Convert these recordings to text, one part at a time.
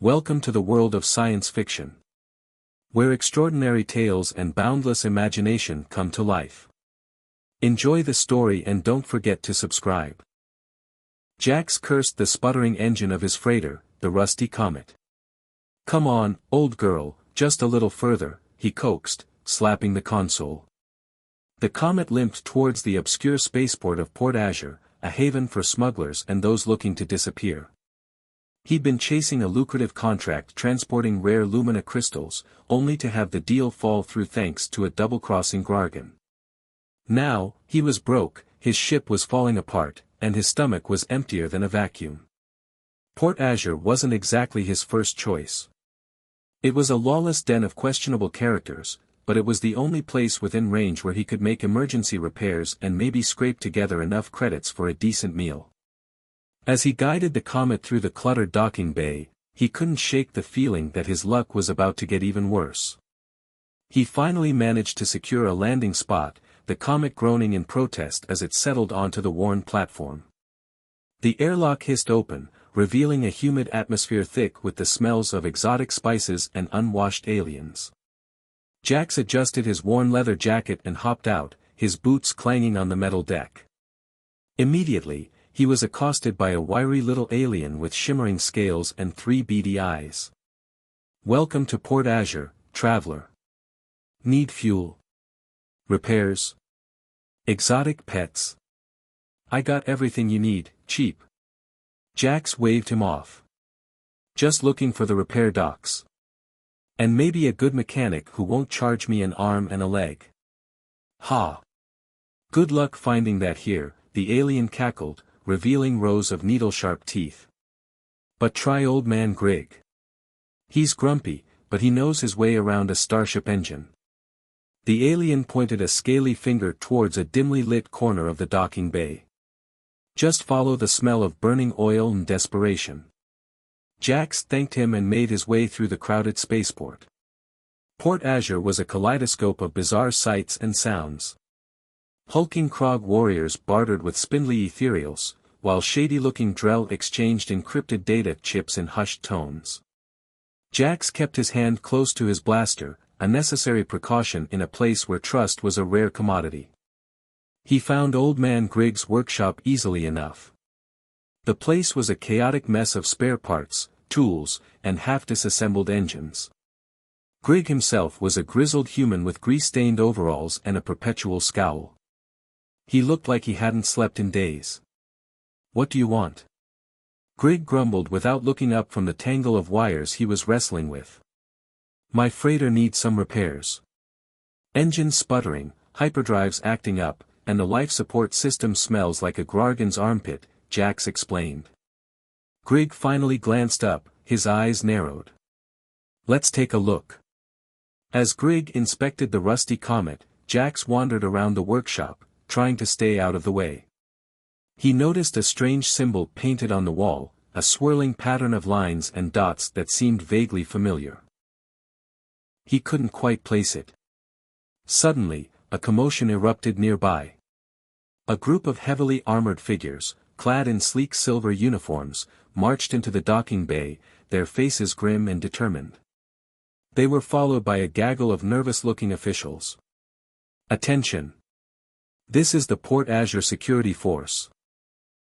Welcome to the world of science fiction, where extraordinary tales and boundless imagination come to life. Enjoy the story and don't forget to subscribe. Jax cursed the sputtering engine of his freighter, the rusty comet. "Come on, old girl, just a little further," he coaxed, slapping the console. The comet limped towards the obscure spaceport of Port Azure, a haven for smugglers and those looking to disappear. He'd been chasing a lucrative contract transporting rare lumina crystals, only to have the deal fall through thanks to a double-crossing Gargan. Now, he was broke, his ship was falling apart, and his stomach was emptier than a vacuum. Port Azure wasn't exactly his first choice. It was a lawless den of questionable characters, but it was the only place within range where he could make emergency repairs and maybe scrape together enough credits for a decent meal. As he guided the comet through the cluttered docking bay, he couldn't shake the feeling that his luck was about to get even worse. He finally managed to secure a landing spot, the comet groaning in protest as it settled onto the worn platform. The airlock hissed open, revealing a humid atmosphere thick with the smells of exotic spices and unwashed aliens. Jax adjusted his worn leather jacket and hopped out, his boots clanging on the metal deck. Immediately, he was accosted by a wiry little alien with shimmering scales and 3 beady eyes. "Welcome to Port Azure, traveler. Need fuel? Repairs? Exotic pets? I got everything you need, cheap." Jax waved him off. "Just looking for the repair docks. And maybe a good mechanic who won't charge me an arm and a leg." "Ha! Good luck finding that here," the alien cackled, revealing rows of needle-sharp teeth. "But try old man Grigg. He's grumpy, but he knows his way around a starship engine." The alien pointed a scaly finger towards a dimly lit corner of the docking bay. "Just follow the smell of burning oil and desperation." Jax thanked him and made his way through the crowded spaceport. Port Azure was a kaleidoscope of bizarre sights and sounds. Hulking Krog warriors bartered with spindly ethereals, while shady-looking Drell exchanged encrypted data chips in hushed tones. Jax kept his hand close to his blaster, a necessary precaution in a place where trust was a rare commodity. He found Old Man Grigg's workshop easily enough. The place was a chaotic mess of spare parts, tools, and half-disassembled engines. Grigg himself was a grizzled human with grease-stained overalls and a perpetual scowl. He looked like he hadn't slept in days. "What do you want?" Grigg grumbled without looking up from the tangle of wires he was wrestling with. "My freighter needs some repairs. Engines sputtering, hyperdrives acting up, and the life support system smells like a Gargan's armpit," Jax explained. Grigg finally glanced up, his eyes narrowed. "Let's take a look." As Grigg inspected the rusty comet, Jax wandered around the workshop, trying to stay out of the way. He noticed a strange symbol painted on the wall, a swirling pattern of lines and dots that seemed vaguely familiar. He couldn't quite place it. Suddenly, a commotion erupted nearby. A group of heavily armored figures, clad in sleek silver uniforms, marched into the docking bay, their faces grim and determined. They were followed by a gaggle of nervous-looking officials. "Attention! This is the Port Azure Security Force.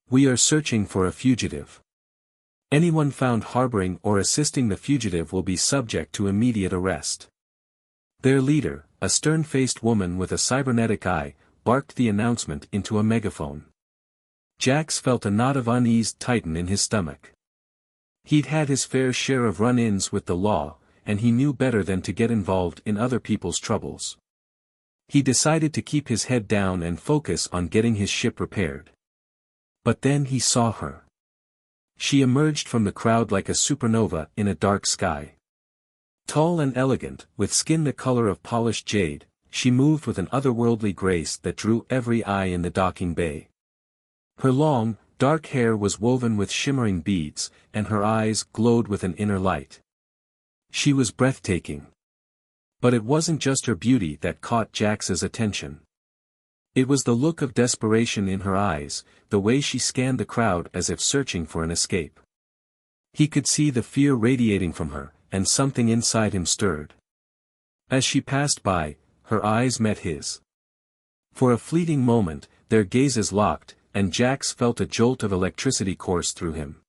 We are searching for a fugitive. Anyone found harboring or assisting the fugitive will be subject to immediate arrest." Their leader, a stern-faced woman with a cybernetic eye, barked the announcement into a megaphone. Jax felt a knot of unease tighten in his stomach. He'd had his fair share of run-ins with the law, and he knew better than to get involved in other people's troubles. He decided to keep his head down and focus on getting his ship repaired. But then he saw her. She emerged from the crowd like a supernova in a dark sky. Tall and elegant, with skin the color of polished jade, she moved with an otherworldly grace that drew every eye in the docking bay. Her long, dark hair was woven with shimmering beads, and her eyes glowed with an inner light. She was breathtaking. But it wasn't just her beauty that caught Jax's attention. It was the look of desperation in her eyes, the way she scanned the crowd as if searching for an escape. He could see the fear radiating from her, and something inside him stirred. As she passed by, her eyes met his. For a fleeting moment, their gazes locked, and Jax felt a jolt of electricity course through him.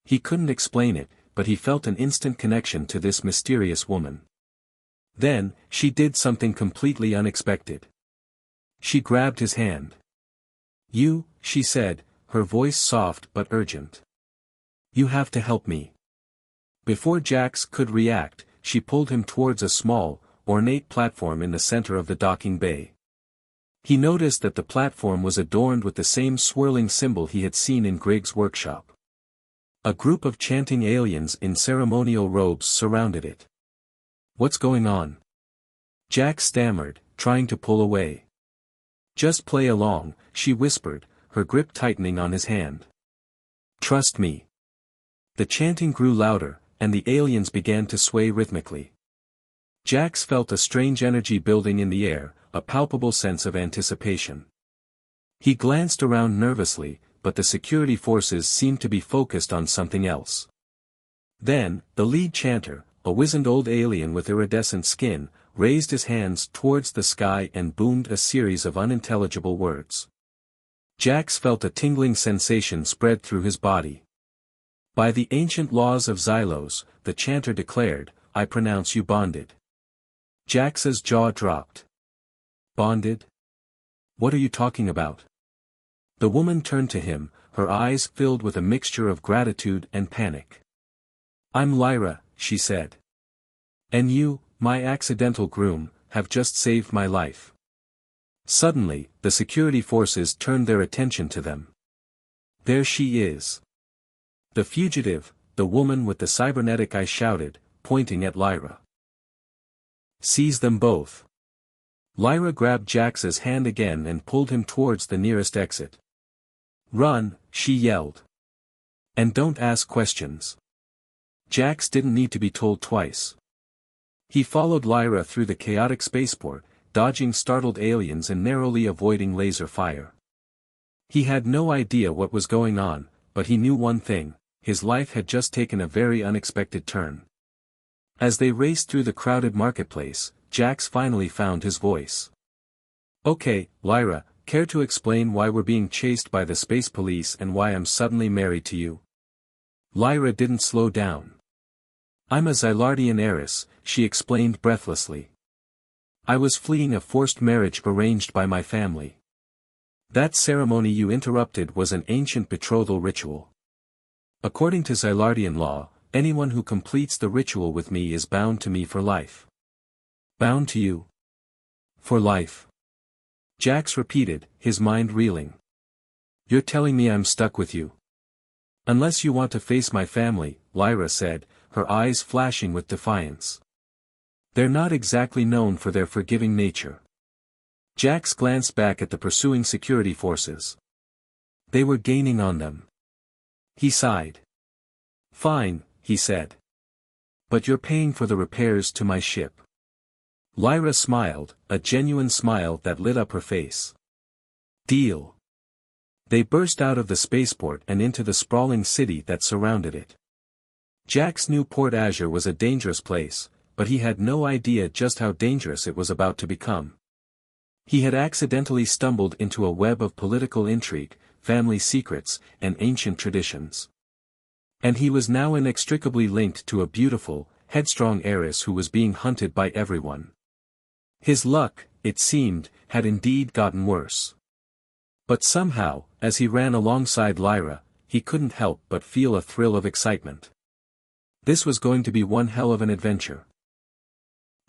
He couldn't explain it, but he felt an instant connection to this mysterious woman. Then, she did something completely unexpected. She grabbed his hand. "You," she said, her voice soft but urgent. "You have to help me." Before Jax could react, she pulled him towards a small, ornate platform in the center of the docking bay. He noticed that the platform was adorned with the same swirling symbol he had seen in Grig's workshop. A group of chanting aliens in ceremonial robes surrounded it. "What's going on?" Jax stammered, trying to pull away. "Just play along," she whispered, her grip tightening on his hand. "Trust me." The chanting grew louder, and the aliens began to sway rhythmically. Jax felt a strange energy building in the air, a palpable sense of anticipation. He glanced around nervously, but the security forces seemed to be focused on something else. Then, the lead chanter, a wizened old alien with iridescent skin, raised his hands towards the sky and boomed a series of unintelligible words. Jax felt a tingling sensation spread through his body. "By the ancient laws of Xylos," the chanter declared, "I pronounce you bonded." Jax's jaw dropped. "Bonded? What are you talking about?" The woman turned to him, her eyes filled with a mixture of gratitude and panic. "I'm Lyra," she said. "And you, my accidental groom, have just saved my life." Suddenly, the security forces turned their attention to them. "There she is." "The fugitive, the woman with the cybernetic eye," shouted, pointing at Lyra. "Seize them both." Lyra grabbed Jax's hand again and pulled him towards the nearest exit. "Run," she yelled. "And don't ask questions." Jax didn't need to be told twice. He followed Lyra through the chaotic spaceport, dodging startled aliens and narrowly avoiding laser fire. He had no idea what was going on, but he knew one thing: his life had just taken a very unexpected turn. As they raced through the crowded marketplace, Jax finally found his voice. "Okay, Lyra, care to explain why we're being chased by the space police and why I'm suddenly married to you?" Lyra didn't slow down. "I'm a Xylardian heiress," she explained breathlessly. "I was fleeing a forced marriage arranged by my family. That ceremony you interrupted was an ancient betrothal ritual. According to Xylardian law, anyone who completes the ritual with me is bound to me for life." "Bound to you? For life?" Jax repeated, his mind reeling. "You're telling me I'm stuck with you?" "Unless you want to face my family," Lyra said, her eyes flashing with defiance. "They're not exactly known for their forgiving nature." Jax glanced back at the pursuing security forces. They were gaining on them. He sighed. "Fine," he said. "But you're paying for the repairs to my ship." Lyra smiled, a genuine smile that lit up her face. "Deal." They burst out of the spaceport and into the sprawling city that surrounded it. Jax knew Port Azure was a dangerous place, but he had no idea just how dangerous it was about to become. He had accidentally stumbled into a web of political intrigue, family secrets, and ancient traditions. And he was now inextricably linked to a beautiful, headstrong heiress who was being hunted by everyone. His luck, it seemed, had indeed gotten worse. But somehow, as he ran alongside Lyra, he couldn't help but feel a thrill of excitement. This was going to be one hell of an adventure.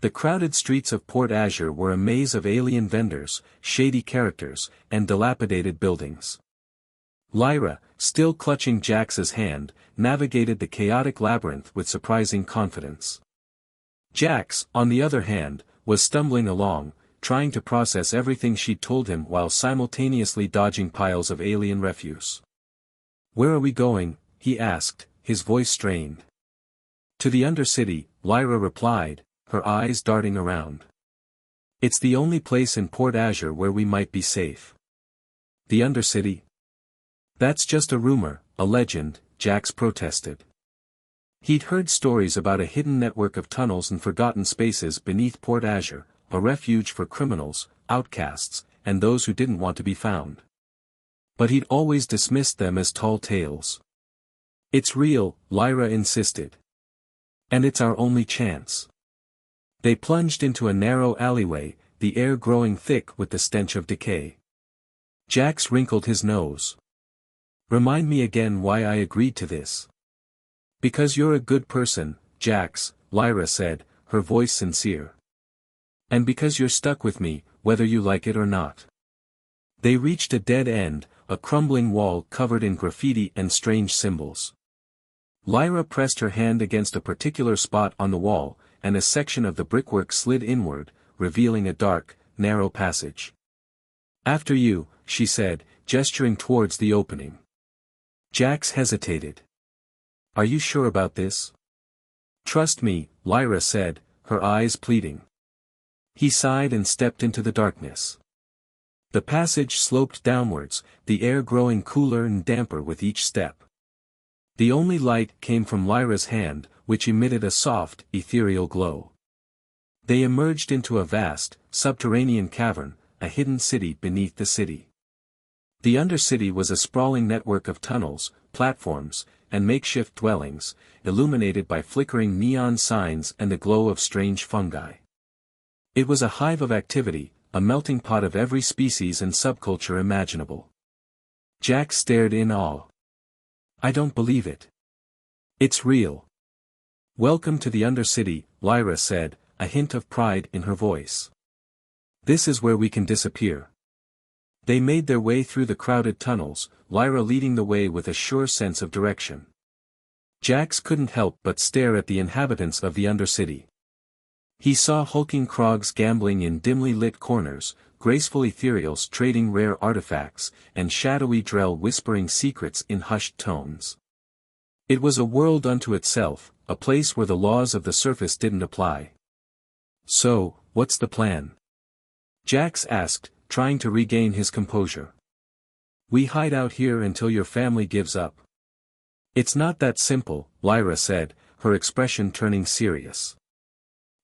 The crowded streets of Port Azure were a maze of alien vendors, shady characters, and dilapidated buildings. Lyra, still clutching Jax's hand, navigated the chaotic labyrinth with surprising confidence. Jax, on the other hand, was stumbling along, trying to process everything she'd told him while simultaneously dodging piles of alien refuse. "Where are we going?" he asked, his voice strained. "To the Undercity," Lyra replied, her eyes darting around. "It's the only place in Port Azure where we might be safe." "The Undercity?" "That's just a rumor, a legend," Jax protested. He'd heard stories about a hidden network of tunnels and forgotten spaces beneath Port Azure, a refuge for criminals, outcasts, and those who didn't want to be found. But he'd always dismissed them as tall tales. "It's real," Lyra insisted. "And it's our only chance." They plunged into a narrow alleyway, the air growing thick with the stench of decay. Jax wrinkled his nose. "Remind me again why I agreed to this." "Because you're a good person, Jax," Lyra said, her voice sincere. "And because you're stuck with me, whether you like it or not." They reached a dead end, a crumbling wall covered in graffiti and strange symbols. Lyra pressed her hand against a particular spot on the wall, and a section of the brickwork slid inward, revealing a dark, narrow passage. "After you," she said, gesturing towards the opening. Jax hesitated. "Are you sure about this?" "Trust me," Lyra said, her eyes pleading. He sighed and stepped into the darkness. The passage sloped downwards, the air growing cooler and damper with each step. The only light came from Lyra's hand, which emitted a soft, ethereal glow. They emerged into a vast, subterranean cavern, a hidden city beneath the city. The Undercity was a sprawling network of tunnels, platforms, and makeshift dwellings, illuminated by flickering neon signs and the glow of strange fungi. It was a hive of activity, a melting pot of every species and subculture imaginable. Jax stared in awe. "I don't believe it. It's real." "Welcome to the Undercity," Lyra said, a hint of pride in her voice. "This is where we can disappear." They made their way through the crowded tunnels, Lyra leading the way with a sure sense of direction. Jax couldn't help but stare at the inhabitants of the Undercity. He saw hulking krogs gambling in dimly lit corners, graceful ethereals trading rare artifacts, and shadowy Drell whispering secrets in hushed tones. It was a world unto itself, a place where the laws of the surface didn't apply. "So, what's the plan?" Jax asked, trying to regain his composure. "We hide out here until your family gives up." "It's not that simple," Lyra said, her expression turning serious.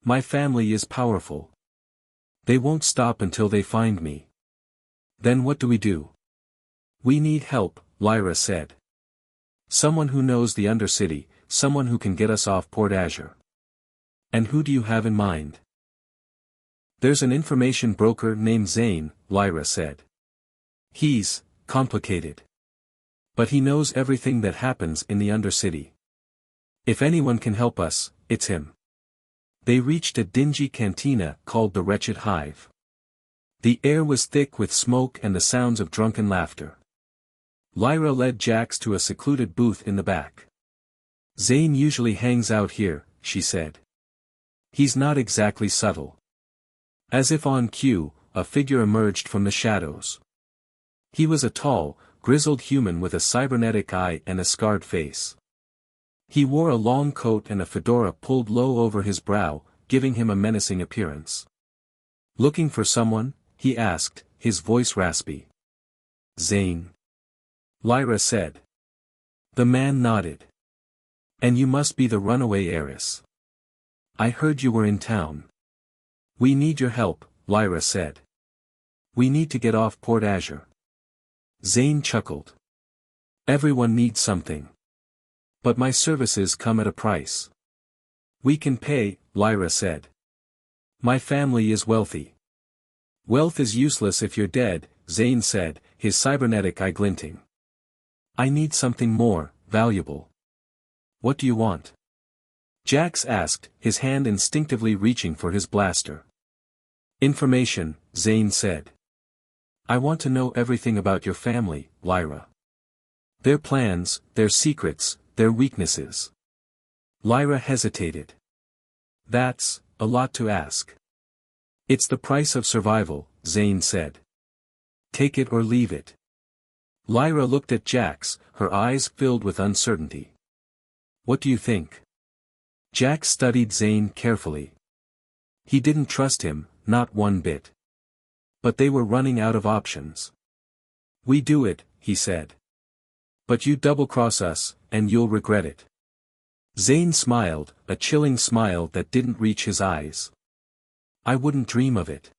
"My family is powerful. They won't stop until they find me." "Then what do we do?" "We need help," Lyra said. "Someone who knows the Undercity, someone who can get us off Port Azure." "And who do you have in mind?" "There's an information broker named Zane," Lyra said. "He's complicated. But he knows everything that happens in the Undercity. If anyone can help us, it's him." They reached a dingy cantina called the Wretched Hive. The air was thick with smoke and the sounds of drunken laughter. Lyra led Jax to a secluded booth in the back. "Zane usually hangs out here," she said. "He's not exactly subtle." As if on cue, a figure emerged from the shadows. He was a tall, grizzled human with a cybernetic eye and a scarred face. He wore a long coat and a fedora pulled low over his brow, giving him a menacing appearance. "Looking for someone?" he asked, his voice raspy. "Zane," Lyra said. The man nodded. "And you must be the runaway heiress. I heard you were in town." "We need your help," Lyra said. "We need to get off Port Azure." Zane chuckled. "Everyone needs something. But my services come at a price." "We can pay," Lyra said. "My family is wealthy." "Wealth is useless if you're dead," Zane said, his cybernetic eye glinting. "I need something more valuable." "What do you want?" Jax asked, his hand instinctively reaching for his blaster. "Information," Zane said. "I want to know everything about your family, Lyra. Their plans, their secrets, their weaknesses." Lyra hesitated. "That's a lot to ask." "It's the price of survival," Zane said. "Take it or leave it." Lyra looked at Jax, her eyes filled with uncertainty. "What do you think?" Jax studied Zane carefully. He didn't trust him, not one bit. But they were running out of options. "We do it," he said. "But you double-cross us, and you'll regret it." Zane smiled, a chilling smile that didn't reach his eyes. I wouldn't dream of it.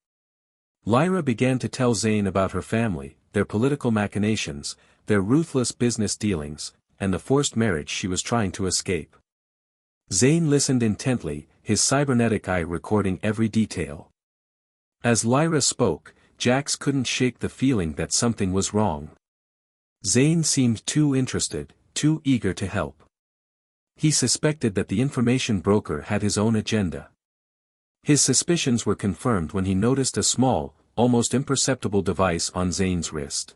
Lyra began to tell Zane about her family, their political machinations, their ruthless business dealings, and the forced marriage she was trying to escape. Zane listened intently, his cybernetic eye recording every detail. As Lyra spoke, Jax couldn't shake the feeling that something was wrong. Zane seemed too interested, too eager to help. He suspected that the information broker had his own agenda. His suspicions were confirmed when he noticed a small, almost imperceptible device on Zane's wrist.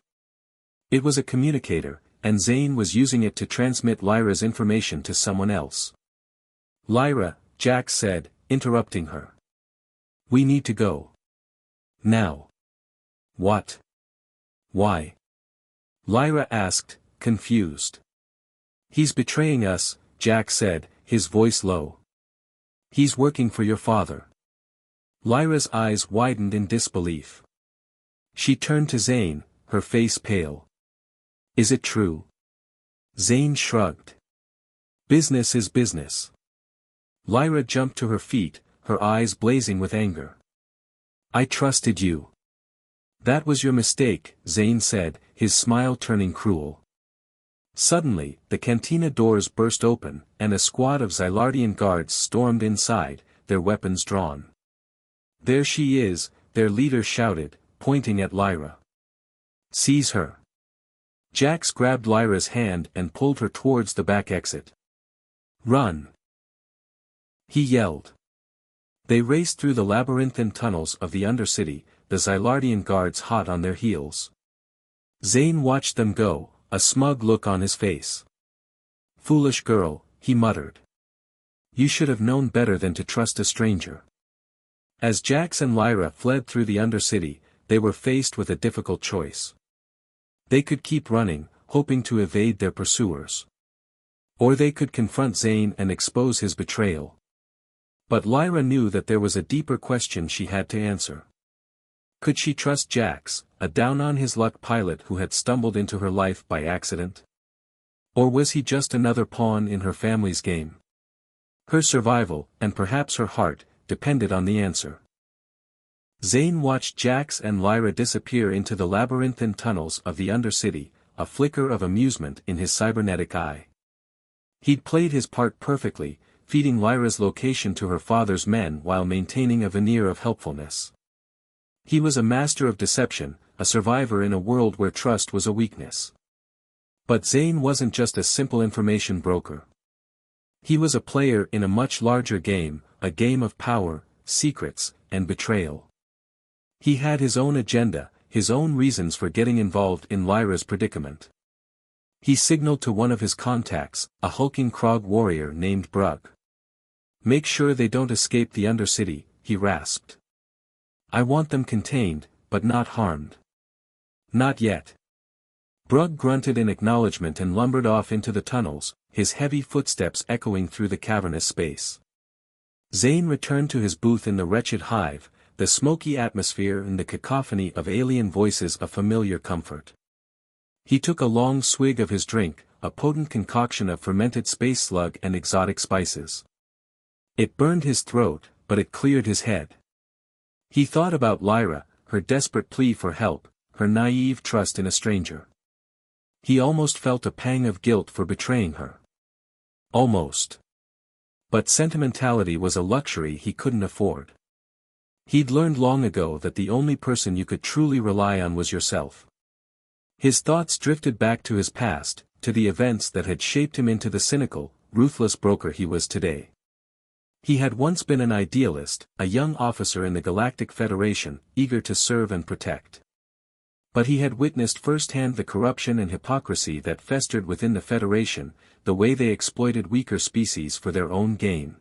It was a communicator, and Zane was using it to transmit Lyra's information to someone else. Lyra, Jax said, interrupting her. We need to go. Now. What? Why? Lyra asked, confused. He's betraying us, Jax said, his voice low. He's working for your father. Lyra's eyes widened in disbelief. She turned to Zane, her face pale. Is it true? Zane shrugged. Business is business. Lyra jumped to her feet, her eyes blazing with anger. I trusted you. That was your mistake, Zane said, his smile turning cruel. Suddenly, the cantina doors burst open, and a squad of Xylardian guards stormed inside, their weapons drawn. There she is, their leader shouted, pointing at Lyra. Seize her. Jax grabbed Lyra's hand and pulled her towards the back exit. Run! He yelled. They raced through the labyrinthine tunnels of the Undercity, the Xylardian guards hot on their heels. Zane watched them go, a smug look on his face. Foolish girl, he muttered. You should have known better than to trust a stranger. As Jax and Lyra fled through the Undercity, they were faced with a difficult choice. They could keep running, hoping to evade their pursuers. Or they could confront Zane and expose his betrayal. But Lyra knew that there was a deeper question she had to answer. Could she trust Jax, a down-on-his-luck pilot who had stumbled into her life by accident? Or was he just another pawn in her family's game? Her survival, and perhaps her heart, depended on the answer. Zane watched Jax and Lyra disappear into the labyrinthine tunnels of the Undercity, a flicker of amusement in his cybernetic eye. He'd played his part perfectly, feeding Lyra's location to her father's men while maintaining a veneer of helpfulness. He was a master of deception, a survivor in a world where trust was a weakness. But Zane wasn't just a simple information broker. He was a player in a much larger game, a game of power, secrets, and betrayal. He had his own agenda, his own reasons for getting involved in Lyra's predicament. He signaled to one of his contacts, a hulking Krog warrior named Brug. Make sure they don't escape the Undercity, he rasped. I want them contained, but not harmed. Not yet. Brug grunted in acknowledgement and lumbered off into the tunnels, his heavy footsteps echoing through the cavernous space. Zane returned to his booth in the wretched hive, the smoky atmosphere and the cacophony of alien voices a familiar comfort. He took a long swig of his drink, a potent concoction of fermented space slug and exotic spices. It burned his throat, but it cleared his head. He thought about Lyra, her desperate plea for help, her naive trust in a stranger. He almost felt a pang of guilt for betraying her. Almost. But sentimentality was a luxury he couldn't afford. He'd learned long ago that the only person you could truly rely on was yourself. His thoughts drifted back to his past, to the events that had shaped him into the cynical, ruthless broker he was today. He had once been an idealist, a young officer in the Galactic Federation, eager to serve and protect. But he had witnessed firsthand the corruption and hypocrisy that festered within the Federation, the way they exploited weaker species for their own gain.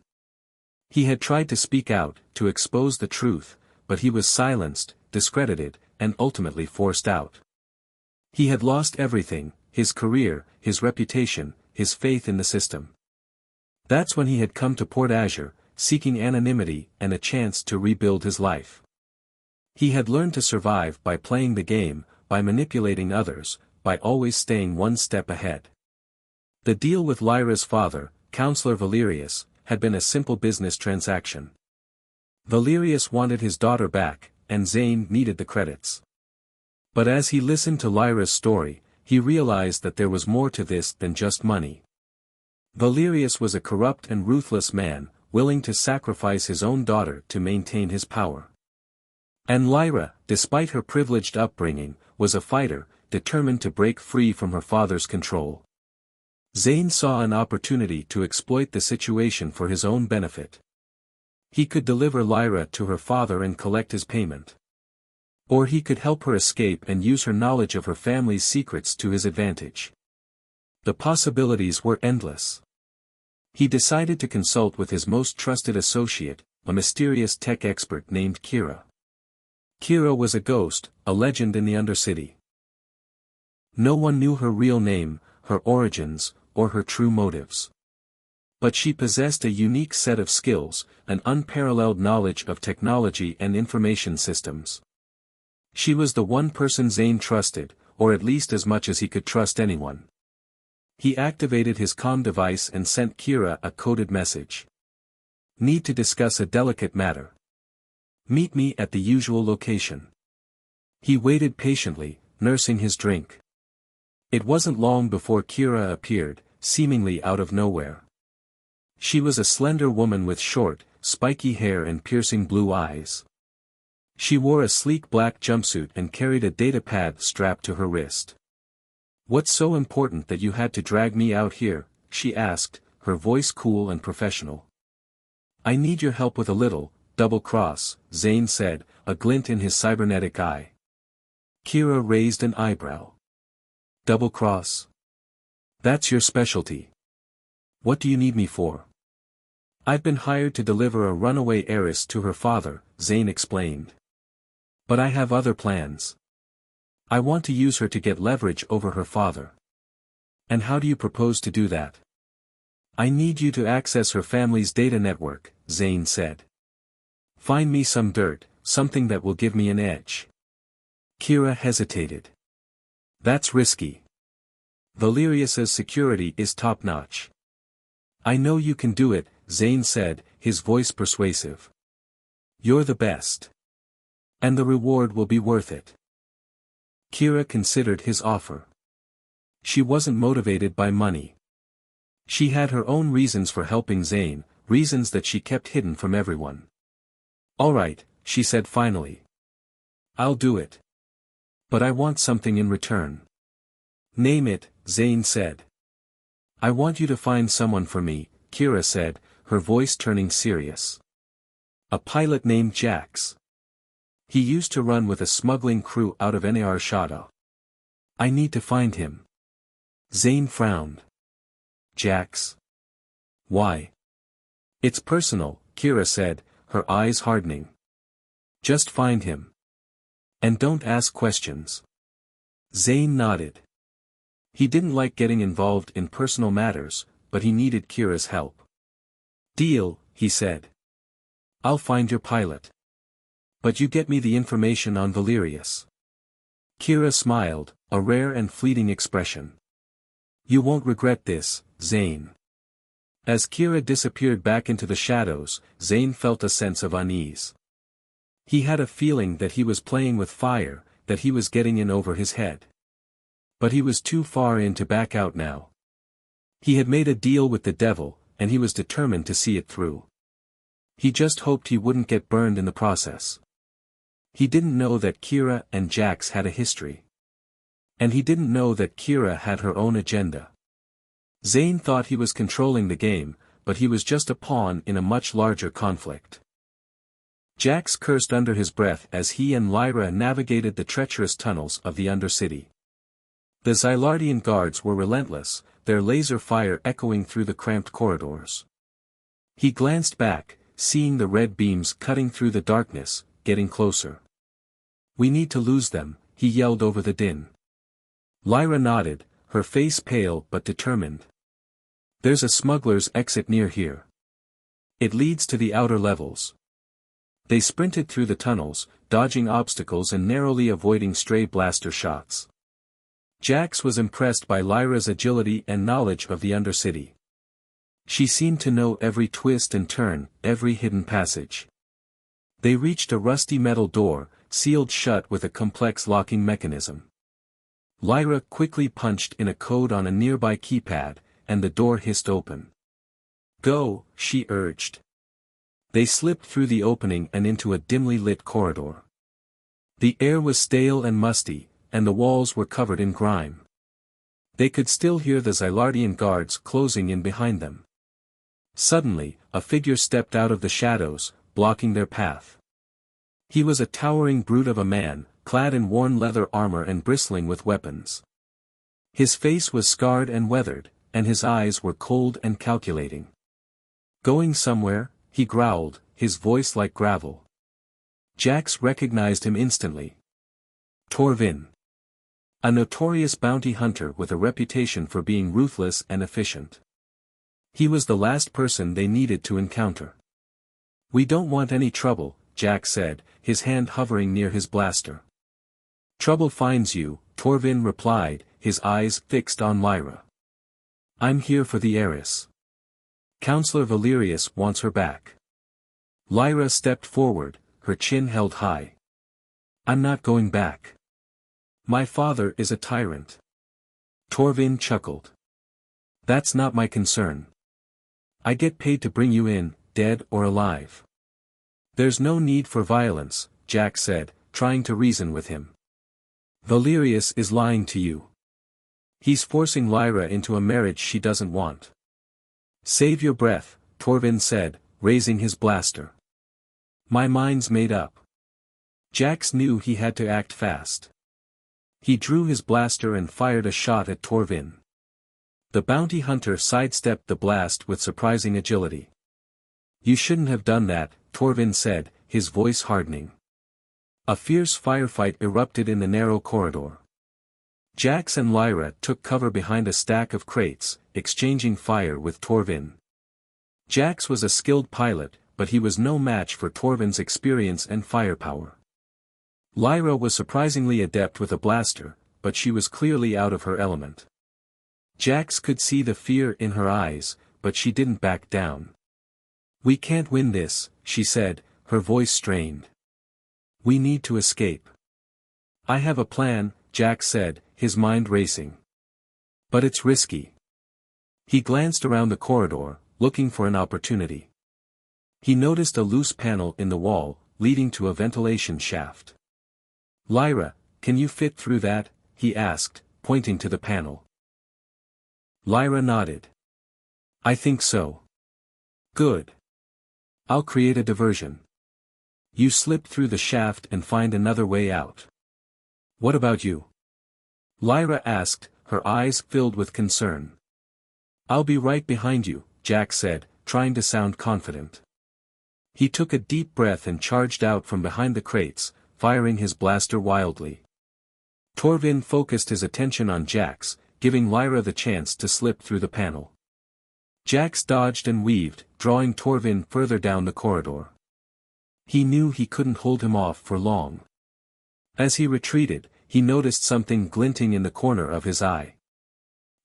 He had tried to speak out, to expose the truth, but he was silenced, discredited, and ultimately forced out. He had lost everything, his career, his reputation, his faith in the system. That's when he had come to Port Azure, seeking anonymity and a chance to rebuild his life. He had learned to survive by playing the game, by manipulating others, by always staying one step ahead. The deal with Lyra's father, Counselor Valerius, had been a simple business transaction. Valerius wanted his daughter back, and Zane needed the credits. But as he listened to Lyra's story, he realized that there was more to this than just money. Valerius was a corrupt and ruthless man, willing to sacrifice his own daughter to maintain his power. And Lyra, despite her privileged upbringing, was a fighter, determined to break free from her father's control. Zane saw an opportunity to exploit the situation for his own benefit. He could deliver Lyra to her father and collect his payment. Or he could help her escape and use her knowledge of her family's secrets to his advantage. The possibilities were endless. He decided to consult with his most trusted associate, a mysterious tech expert named Kira. Kira was a ghost, a legend in the Undercity. No one knew her real name, her origins, or her true motives. But she possessed a unique set of skills, an unparalleled knowledge of technology and information systems. She was the one person Zane trusted, or at least as much as he could trust anyone. He activated his comm device and sent Kira a coded message. Need to discuss a delicate matter. Meet me at the usual location. He waited patiently, nursing his drink. It wasn't long before Kira appeared, seemingly out of nowhere. She was a slender woman with short, spiky hair and piercing blue eyes. She wore a sleek black jumpsuit and carried a datapad strapped to her wrist. "What's so important that you had to drag me out here?" she asked, her voice cool and professional. "I need your help with a little double-cross," Zane said, a glint in his cybernetic eye. Kira raised an eyebrow. "Double-cross? That's your specialty. What do you need me for?" "I've been hired to deliver a runaway heiress to her father," Zane explained. "But I have other plans. I want to use her to get leverage over her father." "And how do you propose to do that?" "I need you to access her family's data network," Zane said. "Find me some dirt, something that will give me an edge." Kira hesitated. "That's risky. Valerius's security is top-notch." "I know you can do it," Zane said, his voice persuasive. "You're the best. And the reward will be worth it." Kira considered his offer. She wasn't motivated by money. She had her own reasons for helping Zane, reasons that she kept hidden from everyone. "All right," she said finally. "I'll do it. But I want something in return." "Name it," Zane said. "I want you to find someone for me," Kira said, her voice turning serious. "A pilot named Jax. He used to run with a smuggling crew out of Narshada. I need to find him." Zane frowned. "Jax? Why?" "It's personal," Kira said, her eyes hardening. "Just find him. And don't ask questions." Zane nodded. He didn't like getting involved in personal matters, but he needed Kira's help. "Deal," he said. "I'll find your pilot. But you get me the information on Valerius." Kira smiled, a rare and fleeting expression. "You won't regret this, Zane." As Kira disappeared back into the shadows, Zane felt a sense of unease. He had a feeling that he was playing with fire, that he was getting in over his head. But he was too far in to back out now. He had made a deal with the devil, and he was determined to see it through. He just hoped he wouldn't get burned in the process. He didn't know that Kira and Jax had a history. And he didn't know that Kira had her own agenda. Zane thought he was controlling the game, but he was just a pawn in a much larger conflict. Jax cursed under his breath as he and Lyra navigated the treacherous tunnels of the Undercity. The Xylardian guards were relentless, their laser fire echoing through the cramped corridors. He glanced back, seeing the red beams cutting through the darkness, getting closer. "We need to lose them," he yelled over the din. Lyra nodded, her face pale but determined. "There's a smuggler's exit near here. It leads to the outer levels." They sprinted through the tunnels, dodging obstacles and narrowly avoiding stray blaster shots. Jax was impressed by Lyra's agility and knowledge of the Undercity. She seemed to know every twist and turn, every hidden passage. They reached a rusty metal door, sealed shut with a complex locking mechanism. Lyra quickly punched in a code on a nearby keypad, and the door hissed open. "Go," she urged. They slipped through the opening and into a dimly lit corridor. The air was stale and musty, and the walls were covered in grime. They could still hear the Xylardian guards closing in behind them. Suddenly, a figure stepped out of the shadows, blocking their path. He was a towering brute of a man, clad in worn leather armor and bristling with weapons. His face was scarred and weathered, and his eyes were cold and calculating. "Going somewhere?" he growled, his voice like gravel. Jax recognized him instantly. Torvin. A notorious bounty hunter with a reputation for being ruthless and efficient. He was the last person they needed to encounter. "We don't want any trouble," Jax said, his hand hovering near his blaster. "Trouble finds you," Torvin replied, his eyes fixed on Lyra. "I'm here for the heiress. Counselor Valerius wants her back." Lyra stepped forward, her chin held high. "I'm not going back. My father is a tyrant." Torvin chuckled. "That's not my concern. I get paid to bring you in, dead or alive." "There's no need for violence," Jax said, trying to reason with him. "Valerius is lying to you. He's forcing Lyra into a marriage she doesn't want." "Save your breath," Torvin said, raising his blaster. "My mind's made up." Jax knew he had to act fast. He drew his blaster and fired a shot at Torvin. The bounty hunter sidestepped the blast with surprising agility. "You shouldn't have done that," Torvin said, his voice hardening. A fierce firefight erupted in the narrow corridor. Jax and Lyra took cover behind a stack of crates, exchanging fire with Torvin. Jax was a skilled pilot, but he was no match for Torvin's experience and firepower. Lyra was surprisingly adept with a blaster, but she was clearly out of her element. Jax could see the fear in her eyes, but she didn't back down. "We can't win this," she said, her voice strained. "We need to escape." "I have a plan," Jax said, his mind racing. "But it's risky." He glanced around the corridor, looking for an opportunity. He noticed a loose panel in the wall, leading to a ventilation shaft. "Lyra, can you fit through that?" he asked, pointing to the panel. Lyra nodded. "I think so." "Good. I'll create a diversion. You slip through the shaft and find another way out." "What about you?" Lyra asked, her eyes filled with concern. "I'll be right behind you," Jax said, trying to sound confident. He took a deep breath and charged out from behind the crates, firing his blaster wildly. Torvin focused his attention on Jax, giving Lyra the chance to slip through the panel. Jax dodged and weaved, drawing Torvin further down the corridor. He knew he couldn't hold him off for long. As he retreated, he noticed something glinting in the corner of his eye.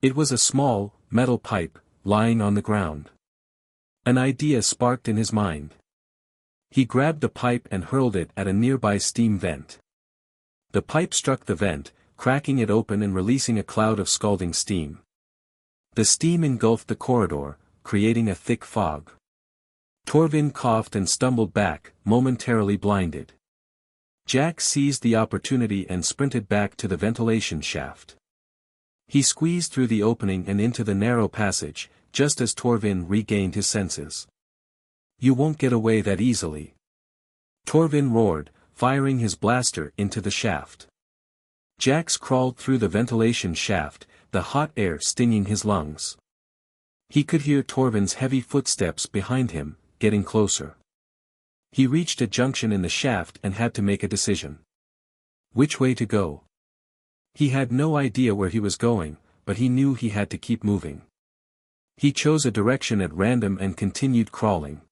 It was a small, metal pipe, lying on the ground. An idea sparked in his mind. He grabbed the pipe and hurled it at a nearby steam vent. The pipe struck the vent, cracking it open and releasing a cloud of scalding steam. The steam engulfed the corridor, creating a thick fog. Torvin coughed and stumbled back, momentarily blinded. Jax seized the opportunity and sprinted back to the ventilation shaft. He squeezed through the opening and into the narrow passage, just as Torvin regained his senses. "You won't get away that easily." Torvin roared, firing his blaster into the shaft. Jax crawled through the ventilation shaft, the hot air stinging his lungs. He could hear Torvin's heavy footsteps behind him, getting closer. He reached a junction in the shaft and had to make a decision. Which way to go? He had no idea where he was going, but he knew he had to keep moving. He chose a direction at random and continued crawling.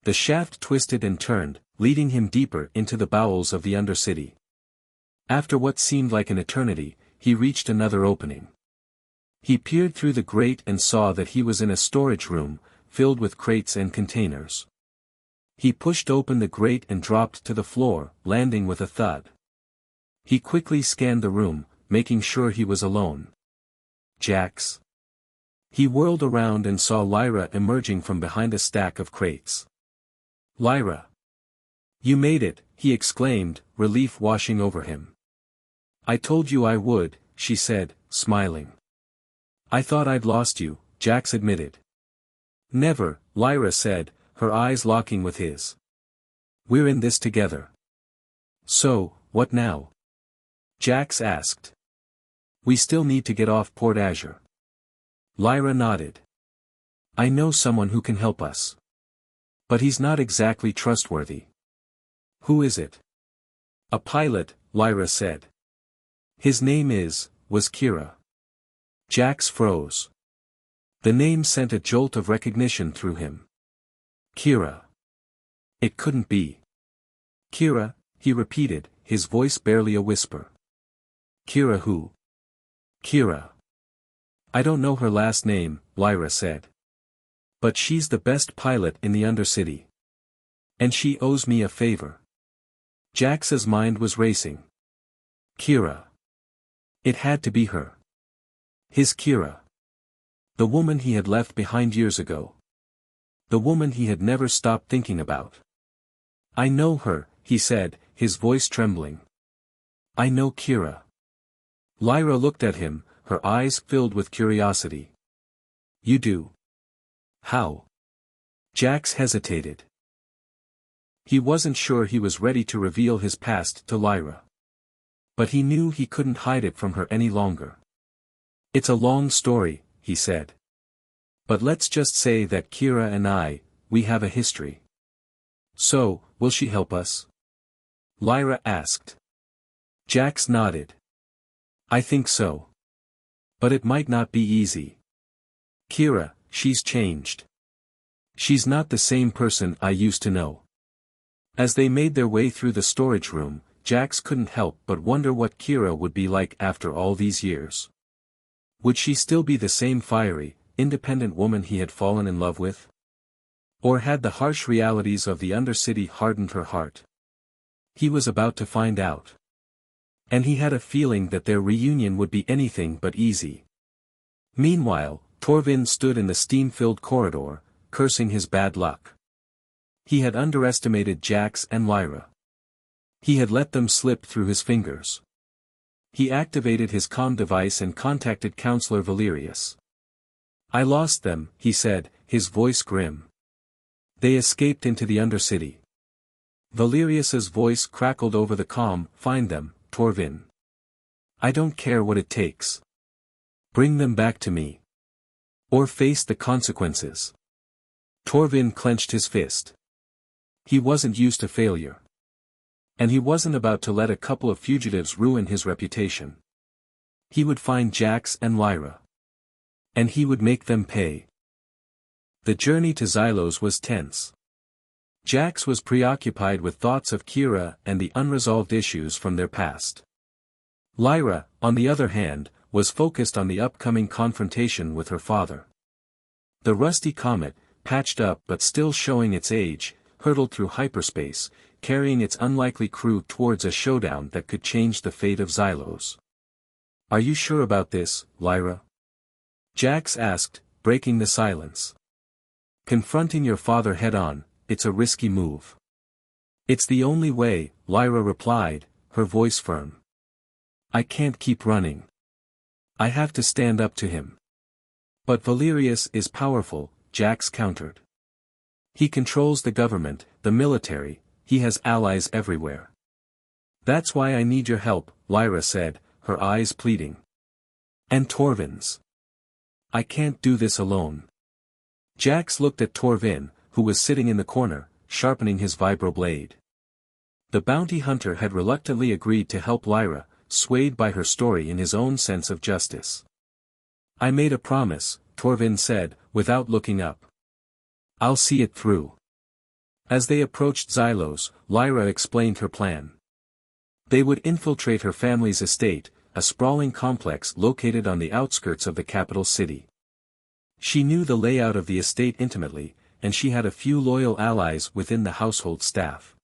The shaft twisted and turned, leading him deeper into the bowels of the Undercity. After what seemed like an eternity, he reached another opening. He peered through the grate and saw that he was in a storage room, filled with crates and containers. He pushed open the grate and dropped to the floor, landing with a thud. He quickly scanned the room, making sure he was alone. Jax. He whirled around and saw Lyra emerging from behind a stack of crates. Lyra. You made it, he exclaimed, relief washing over him. I told you I would, she said, smiling. I thought I'd lost you, Jax admitted. Never, Lyra said, her eyes locking with his. We're in this together. So, what now? Jax asked. We still need to get off Port Azure. Lyra nodded. I know someone who can help us. But he's not exactly trustworthy. Who is it? A pilot, Lyra said. His name was Kira. Jax froze. The name sent a jolt of recognition through him. Kira. It couldn't be. Kira, he repeated, his voice barely a whisper. Kira who? Kira. I don't know her last name, Lyra said. But she's the best pilot in the Undercity. And she owes me a favor. Jax's mind was racing. Kira. It had to be her. His Kira. The woman he had left behind years ago. The woman he had never stopped thinking about. I know her, he said, his voice trembling. I know Kira. Lyra looked at him, her eyes filled with curiosity. You do? How? Jax hesitated. He wasn't sure he was ready to reveal his past to Lyra. But he knew he couldn't hide it from her any longer. It's a long story, he said. But let's just say that Kira and we have a history. So, will she help us? Lyra asked. Jax nodded. I think so. But it might not be easy. Kira, she's changed. She's not the same person I used to know. As they made their way through the storage room, Jax couldn't help but wonder what Kira would be like after all these years. Would she still be the same fiery, independent woman he had fallen in love with? Or had the harsh realities of the Undercity hardened her heart? He was about to find out. And he had a feeling that their reunion would be anything but easy. Meanwhile, Torvin stood in the steam-filled corridor, cursing his bad luck. He had underestimated Jax and Lyra. He had let them slip through his fingers. He activated his comm device and contacted Counselor Valerius. I lost them, he said, his voice grim. They escaped into the Undercity. Valerius's voice crackled over the comm, find them, Torvin. I don't care what it takes. Bring them back to me. Or face the consequences. Torvin clenched his fist. He wasn't used to failure. And he wasn't about to let a couple of fugitives ruin his reputation. He would find Jax and Lyra. And he would make them pay. The journey to Xylos was tense. Jax was preoccupied with thoughts of Kira and the unresolved issues from their past. Lyra, on the other hand, was focused on the upcoming confrontation with her father. The rusty comet, patched up but still showing its age, hurtled through hyperspace, carrying its unlikely crew towards a showdown that could change the fate of Xylos. Are you sure about this, Lyra? Jax asked, breaking the silence. Confronting your father head-on, it's a risky move. It's the only way, Lyra replied, her voice firm. I can't keep running. I have to stand up to him. But Valerius is powerful, Jax countered. He controls the government, the military, he has allies everywhere. That's why I need your help, Lyra said, her eyes pleading. And Torvin's. I can't do this alone. Jax looked at Torvin, who was sitting in the corner, sharpening his vibroblade. The bounty hunter had reluctantly agreed to help Lyra, swayed by her story and his own sense of justice. I made a promise, Torvin said, without looking up. I'll see it through. As they approached Xylos, Lyra explained her plan. They would infiltrate her family's estate, a sprawling complex located on the outskirts of the capital city. She knew the layout of the estate intimately, and she had a few loyal allies within the household staff.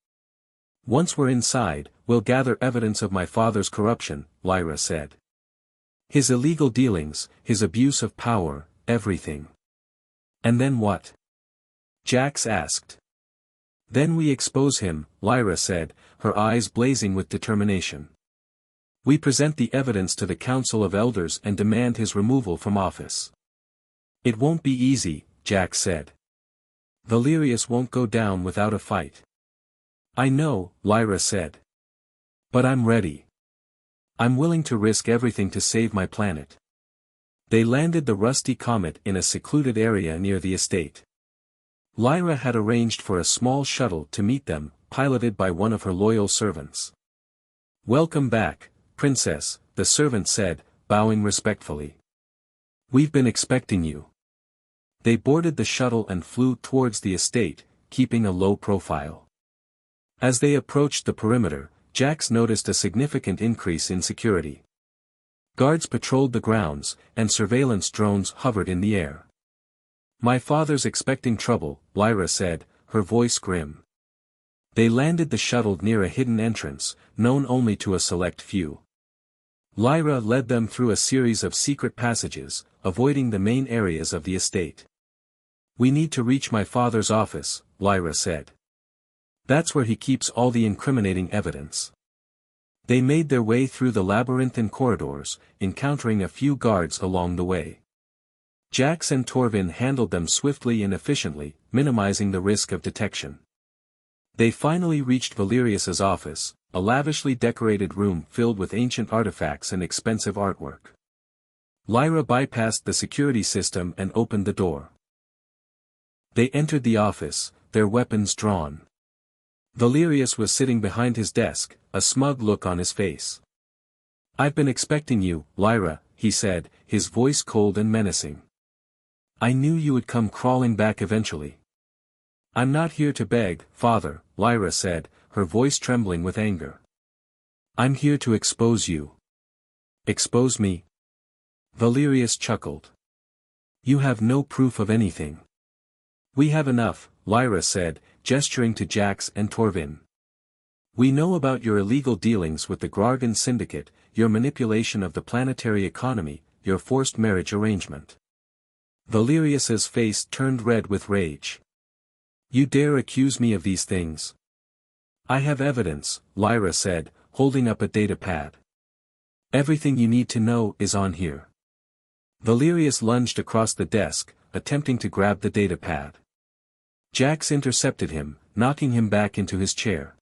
"Once we're inside, we'll gather evidence of my father's corruption," Lyra said. "His illegal dealings, his abuse of power, everything." "And then what?" Jax asked. "Then we expose him," Lyra said, her eyes blazing with determination. "We present the evidence to the Council of Elders and demand his removal from office." "It won't be easy," Jax said. "Valerius won't go down without a fight." "I know," Lyra said. "But I'm ready. I'm willing to risk everything to save my planet." They landed the rusty comet in a secluded area near the estate. Lyra had arranged for a small shuttle to meet them, piloted by one of her loyal servants. "Welcome back, Princess," the servant said, bowing respectfully. "We've been expecting you." They boarded the shuttle and flew towards the estate, keeping a low profile. As they approached the perimeter, Jax noticed a significant increase in security. Guards patrolled the grounds, and surveillance drones hovered in the air. "My father's expecting trouble," Lyra said, her voice grim. They landed the shuttle near a hidden entrance, known only to a select few. Lyra led them through a series of secret passages, avoiding the main areas of the estate. "We need to reach my father's office," Lyra said. "That's where he keeps all the incriminating evidence." They made their way through the labyrinthine corridors, encountering a few guards along the way. Jax and Torvin handled them swiftly and efficiently, minimizing the risk of detection. They finally reached Valerius's office, a lavishly decorated room filled with ancient artifacts and expensive artwork. Lyra bypassed the security system and opened the door. They entered the office, their weapons drawn. Valerius was sitting behind his desk, a smug look on his face. "I've been expecting you, Lyra," he said, his voice cold and menacing. "I knew you would come crawling back eventually." "I'm not here to beg, Father," Lyra said, her voice trembling with anger. "I'm here to expose you." "Expose me?" Valerius chuckled. "You have no proof of anything." "We have enough," Lyra said, gesturing to Jax and Torvin. "We know about your illegal dealings with the Grargan Syndicate, your manipulation of the planetary economy, your forced marriage arrangement." Valerius's face turned red with rage. "You dare accuse me of these things?" "I have evidence," Lyra said, holding up a data pad. "Everything you need to know is on here." Valerius lunged across the desk, attempting to grab the data pad. Jax intercepted him, knocking him back into his chair.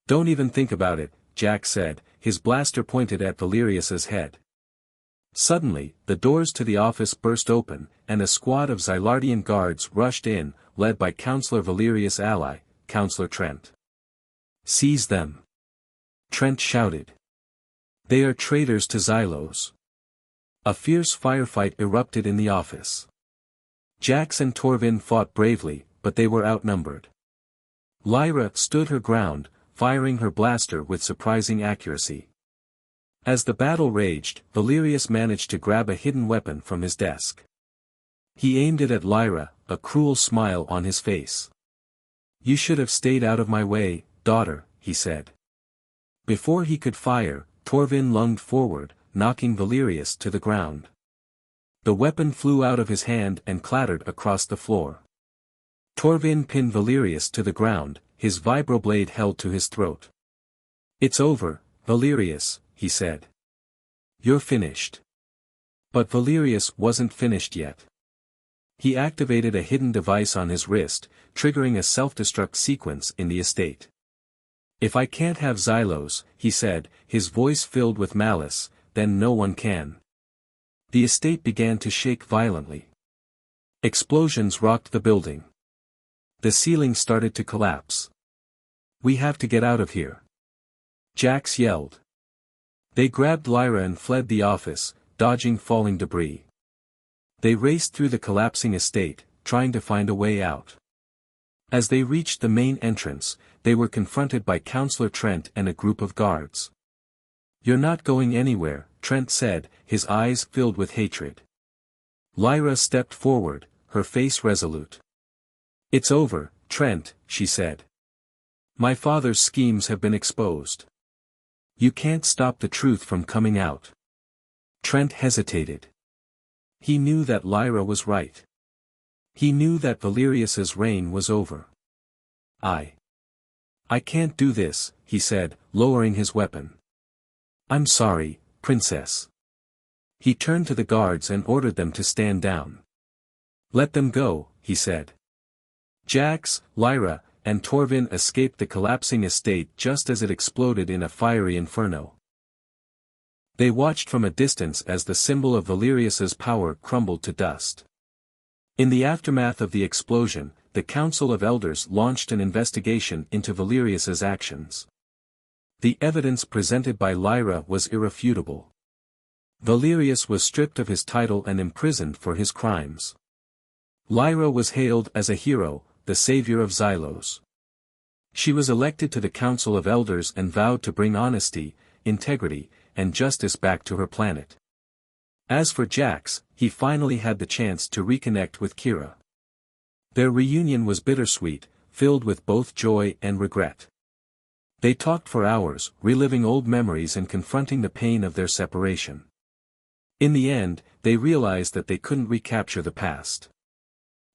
"Don't even think about it," Jax said, his blaster pointed at Valerius's head. Suddenly, the doors to the office burst open, and a squad of Xylardian guards rushed in, led by Counselor Valerius' ally, Counselor Trent. "Seize them!" Trent shouted. "They are traitors to Xylos." A fierce firefight erupted in the office. Jax and Torvin fought bravely, but they were outnumbered. Lyra stood her ground, firing her blaster with surprising accuracy. As the battle raged, Valerius managed to grab a hidden weapon from his desk. He aimed it at Lyra, a cruel smile on his face. "You should have stayed out of my way, daughter," he said. Before he could fire, Torvin lunged forward, knocking Valerius to the ground. The weapon flew out of his hand and clattered across the floor. Torvin pinned Valerius to the ground, his vibroblade held to his throat. "It's over, Valerius," he said. "You're finished." But Valerius wasn't finished yet. He activated a hidden device on his wrist, triggering a self-destruct sequence in the estate. "If I can't have Xylos," he said, his voice filled with malice, "then no one can." The estate began to shake violently. Explosions rocked the building. The ceiling started to collapse. "We have to get out of here," Jax yelled. They grabbed Lyra and fled the office, dodging falling debris. They raced through the collapsing estate, trying to find a way out. As they reached the main entrance, they were confronted by Counselor Trent and a group of guards. You're not going anywhere, Trent said, his eyes filled with hatred. Lyra stepped forward, her face resolute. It's over, Trent, she said. My father's schemes have been exposed. You can't stop the truth from coming out. Trent hesitated. He knew that Lyra was right. He knew that Valerius's reign was over. I can't do this, he said, lowering his weapon. I'm sorry, Princess. He turned to the guards and ordered them to stand down. Let them go, he said. Jax, Lyra, and Torvin escaped the collapsing estate just as it exploded in a fiery inferno. They watched from a distance as the symbol of Valerius's power crumbled to dust. In the aftermath of the explosion, the Council of Elders launched an investigation into Valerius's actions. The evidence presented by Lyra was irrefutable. Valerius was stripped of his title and imprisoned for his crimes. Lyra was hailed as a hero, the savior of Xylos. She was elected to the Council of Elders and vowed to bring honesty, integrity, and justice back to her planet. As for Jax, he finally had the chance to reconnect with Kira. Their reunion was bittersweet, filled with both joy and regret. They talked for hours, reliving old memories and confronting the pain of their separation. In the end, they realized that they couldn't recapture the past.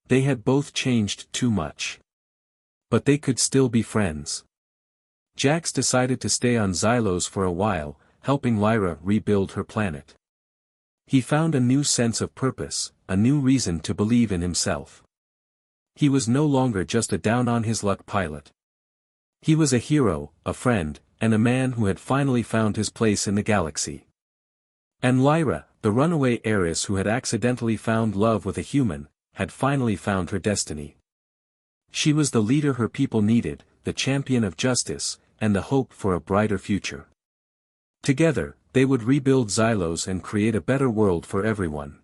They had both changed too much. But they could still be friends. Jax decided to stay on Xylos for a while, helping Lyra rebuild her planet. He found a new sense of purpose, a new reason to believe in himself. He was no longer just a down-on-his-luck pilot. He was a hero, a friend, and a man who had finally found his place in the galaxy. And Lyra, the runaway heiress who had accidentally found love with a human, had finally found her destiny. She was the leader her people needed, the champion of justice, and the hope for a brighter future. Together, they would rebuild Xylos and create a better world for everyone.